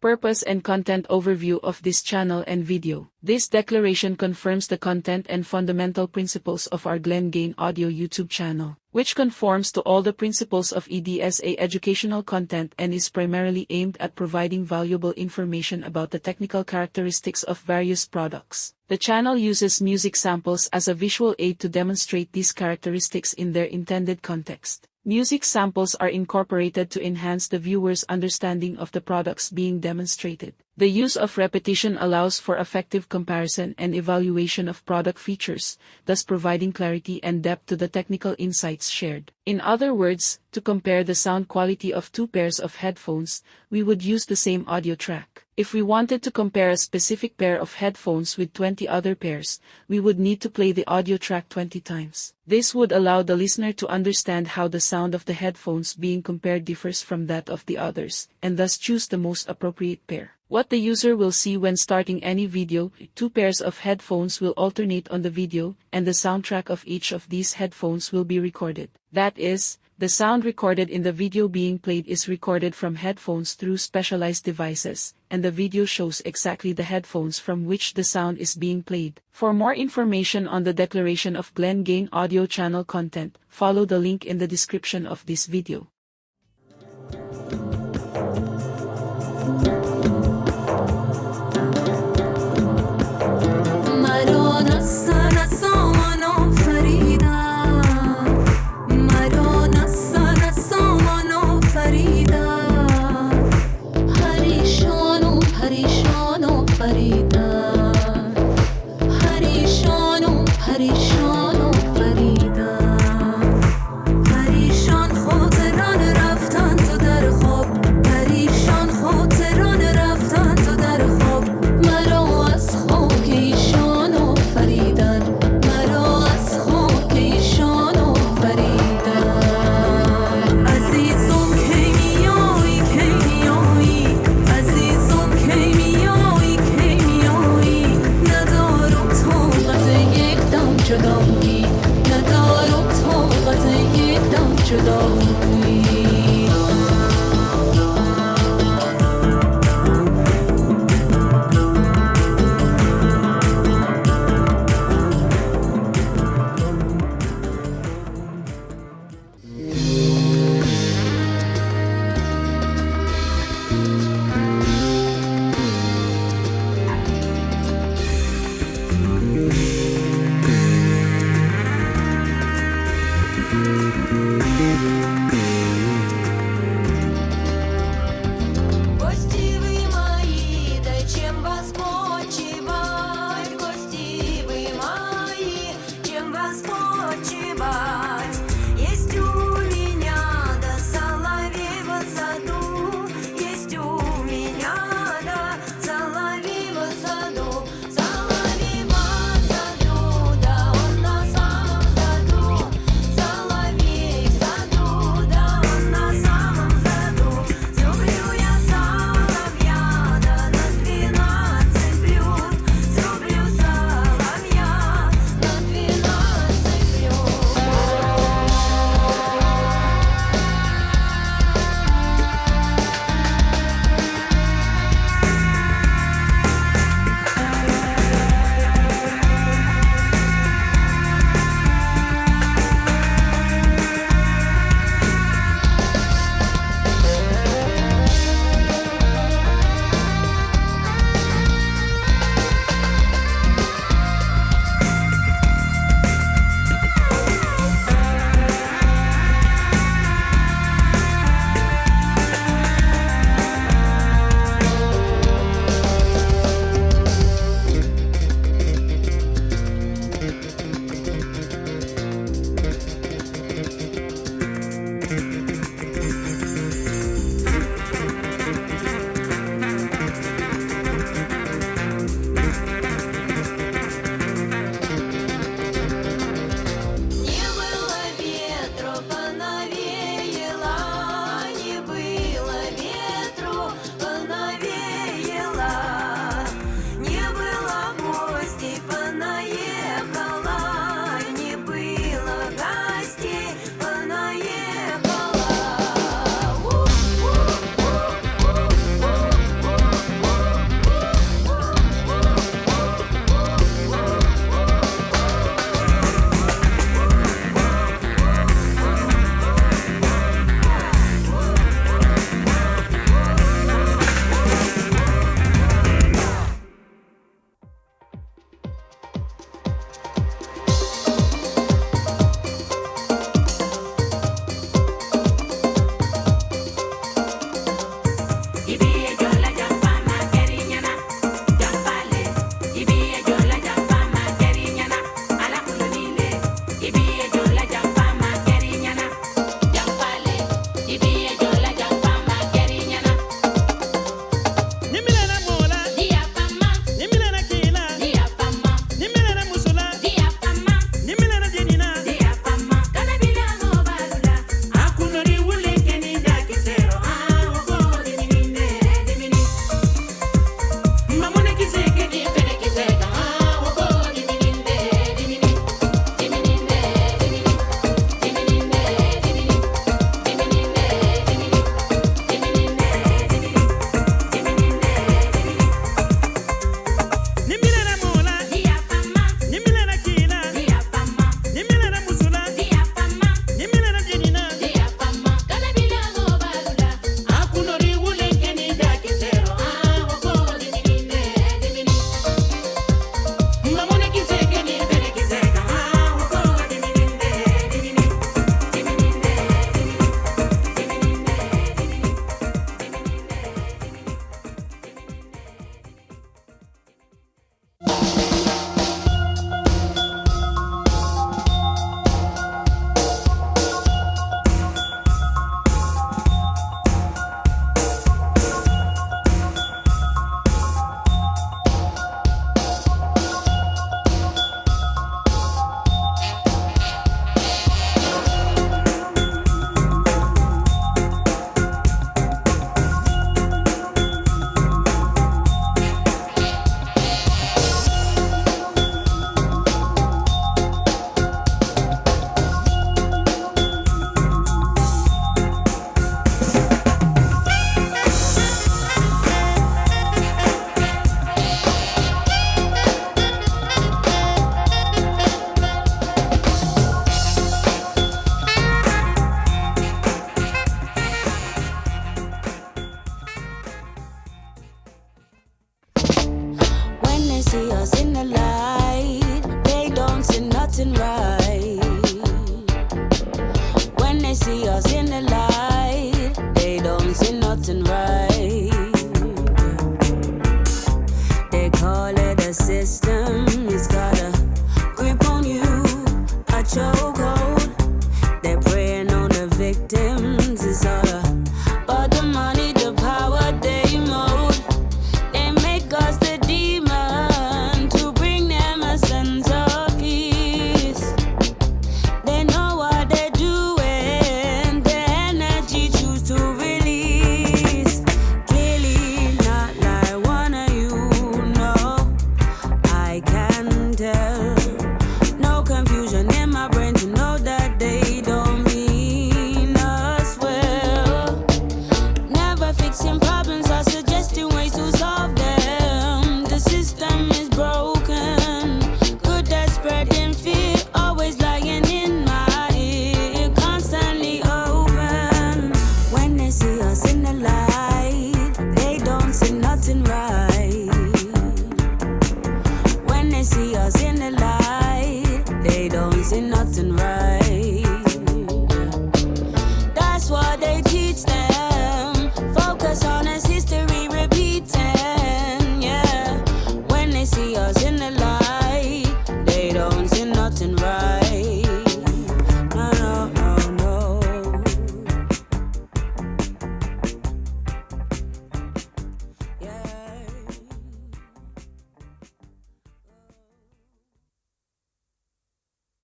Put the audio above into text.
Purpose and content overview of this channel and video. This declaration confirms the content and fundamental principles of our GGA Audio YouTube channel, which conforms to all the principles of EDSA educational content and is primarily aimed at providing valuable information about the technical characteristics of various products. The channel uses music samples as a visual aid to demonstrate these characteristics in their intended context. Music samples are incorporated to enhance the viewer's understanding of the products being demonstrated. The use of repetition allows for effective comparison and evaluation of product features, thus providing clarity and depth to the technical insights shared. In other words, to compare the sound quality of two pairs of headphones, we would use the same audio track. If we wanted to compare a specific pair of headphones with 20 other pairs, we would need to play the audio track 20 times. This would allow the listener to understand how the sound of the headphones being compared differs from that of the others, and thus choose the most appropriate pair. What the user will see when starting any video, two pairs of headphones will alternate on the video, and the soundtrack of each of these headphones will be recorded. That is, the sound recorded in the video being played is recorded from headphones through specialized devices, and the video shows exactly the headphones from which the sound is being played. For more information on the Declaration of GGA Audio channel content, follow the link in the description of this video. the system, it's got a grip on you, a chokehold. They're preying on the victims, it's all about the money, the power they mold. They make us the demon to bring them a sense of peace. They know what they're doing, the energy choose to release. Clearly not like one of you know, I can tell. No confusion in my brain to know that they don't mean us well. Never fixing problems or suggesting ways to solve them. The system is broken. Good that spreading fear, always lying in my ear, constantly open. When they see us in the light, they don't see nothing right. When they see us in the light, they don't see nothing right. That's what they teach them. Focus on us, history repeating. Yeah. When they see us in the light, they don't